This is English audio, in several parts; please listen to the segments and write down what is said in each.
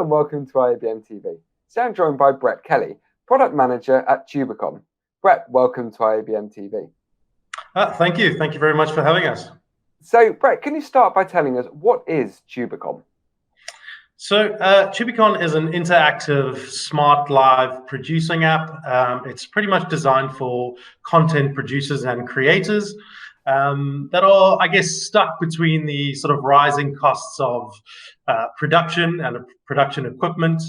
and welcome to IABM TV. Today I'm joined by Brett Kelly, Product Manager at TUBICON. Brett, welcome to IABM TV. Thank you. Thank you very much for having us. So, Brett, can you start by telling us what is TUBICON? So, TUBICON is an interactive, smart, live producing app. It's pretty much designed for content producers and creators that are, I guess, stuck between the sort of rising costs of production and production equipment.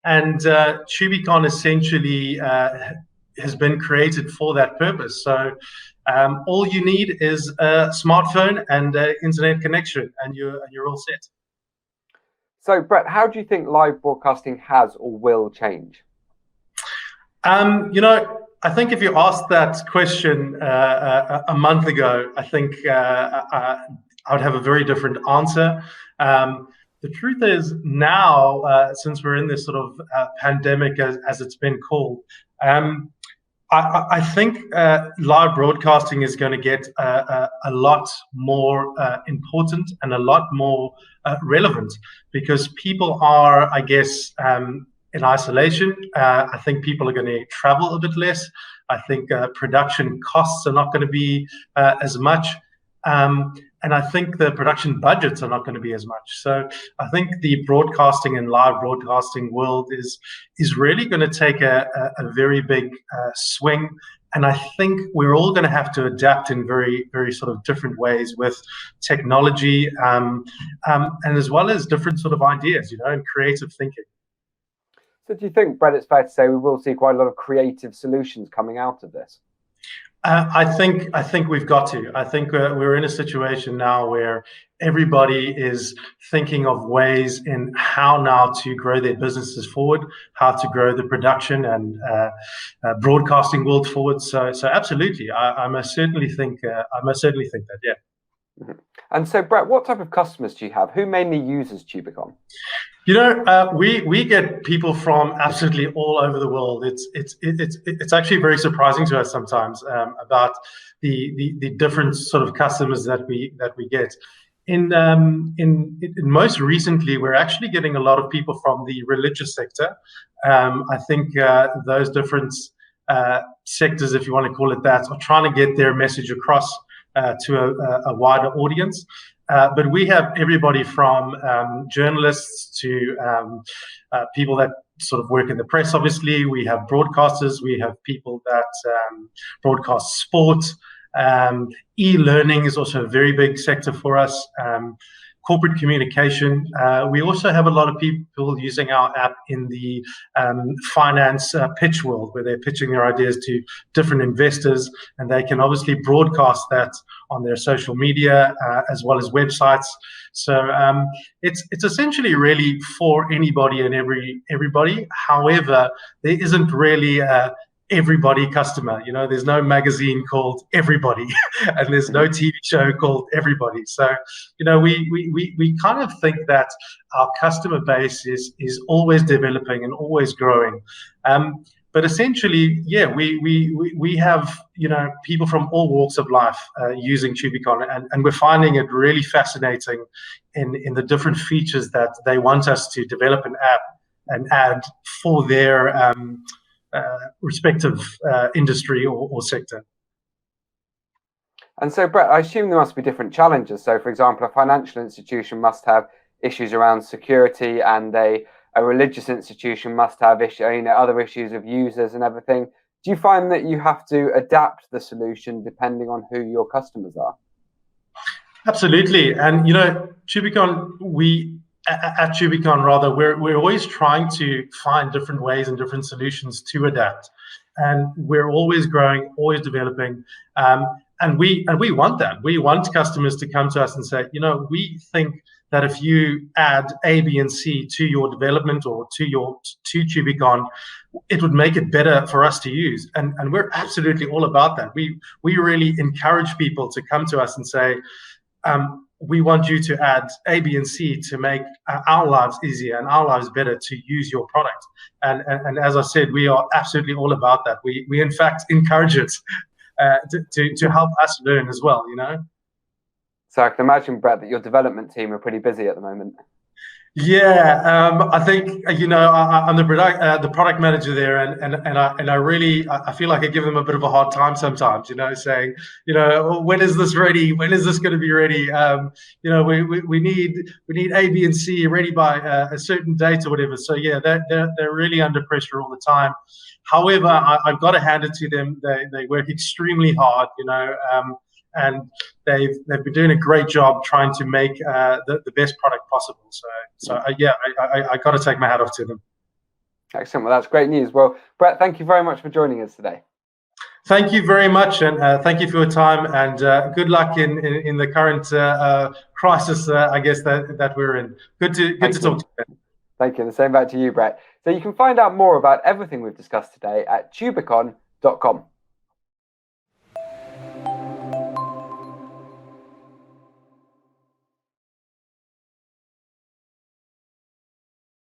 And TUBICON essentially has been created for that purpose. So all you need is a smartphone and an internet connection, and you're all set. So, Brett, how do you think live broadcasting has or will change? I think if you asked that question a month ago, I think I would have a very different answer. The truth is now, since we're in this sort of pandemic, as it's been called, I think live broadcasting is going to get a lot more important and a lot more relevant because people are, I guess, in isolation. I think people are going to travel a bit less. I think production costs are not going to be as much. And I think the production budgets are not going to be as much. So I think the broadcasting and live broadcasting world is really going to take a very big swing. And I think we're all going to have to adapt in very, very sort of different ways with technology and as well as different sort of ideas, and creative thinking. So do you think, Brett, it's fair to say we will see quite a lot of creative solutions coming out of this? I think we've got to. I think we're in a situation now where everybody is thinking of ways in how now to grow their businesses forward, how to grow the production and broadcasting world forward. So absolutely, I most certainly think that. Yeah. Mm-hmm. And so, Brett, what type of customers do you have? Who mainly uses TUBICON? We get people from absolutely all over the world. It's actually very surprising to us sometimes about the different sort of customers that we get. In most recently, we're actually getting a lot of people from the religious sector. I think those different sectors, if you want to call it that, are trying to get their message across to a wider audience. But we have everybody from journalists to people that sort of work in the press, obviously. We have broadcasters. We have people that broadcast sport. E-learning is also a very big sector for us. Corporate communication. We also have a lot of people using our app in the finance pitch world, where they're pitching their ideas to different investors, and they can obviously broadcast that on their social media as well as websites. So it's essentially really for anybody and everybody. However, there isn't really everybody customer. There's no magazine called Everybody and there's no TV show called Everybody. So we kind of think that our customer base is always developing and always growing. But essentially, yeah, we have people from all walks of life using TUBICON, and we're finding it really fascinating in the different features that they want us to develop an app and add for their respective industry or sector. And so, Brett, I assume there must be different challenges. So, for example, a financial institution must have issues around security, and a religious institution must have other issues of users and everything. Do you find that you have to adapt the solution depending on who your customers are? Absolutely. And TUBICON, at TUBICON, rather, we're always trying to find different ways and different solutions to adapt, and we're always growing, always developing, and we want that. We want customers to come to us and say, we think that if you add A, B, and C to your development or to TUBICON, it would make it better for us to use, and we're absolutely all about that. We really encourage people to come to us and say, we want you to add A, B, and C to make our lives easier and our lives better to use your product. And as I said, we are absolutely all about that. We in fact encourage it to help us learn as well. So I can imagine, Brett, that your development team are pretty busy at the moment. Yeah, I think I'm the product manager there, and I really I feel like I give them a bit of a hard time sometimes. Saying when is this ready? When is this going to be ready? We need A, B, and C ready by a certain date or whatever. So yeah, they're really under pressure all the time. However, I've got to hand it to them. They work extremely hard. And they've been doing a great job trying to make the best product possible. So yeah, I got to take my hat off to them. Excellent. Well, that's great news. Well, Brett, thank you very much for joining us today. Thank you very much, and thank you for your time, and good luck in the current crisis, I guess that we're in. Good to talk to you. Thank you. The same back to you, Brett. So you can find out more about everything we've discussed today at tubicon.com.